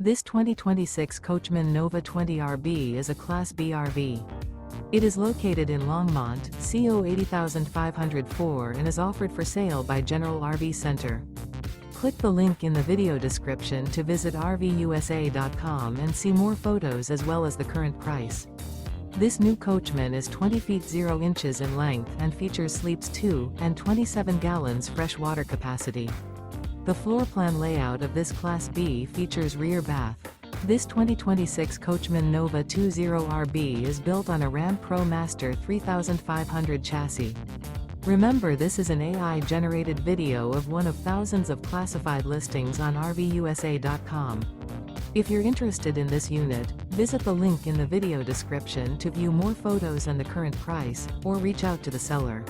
This 2026 Coachmen Nova 20RB is a Class B RV. It is located in Longmont, CO 80504 and is offered for sale by General RV Center. Click the link in the video description to visit RVUSA.com and see more photos as well as the current price. This new Coachmen is 20 feet 0 inches in length and features sleeps 2 and 27 gallons fresh water capacity. The floor plan layout of this Class B features rear bath. This 2026 Coachmen Nova 20RB is built on a Ram Pro Master 3500 chassis. Remember, this is an AI-generated video of one of thousands of classified listings on RVUSA.com. If you're interested in this unit, visit the link in the video description to view more photos and the current price, or reach out to the seller.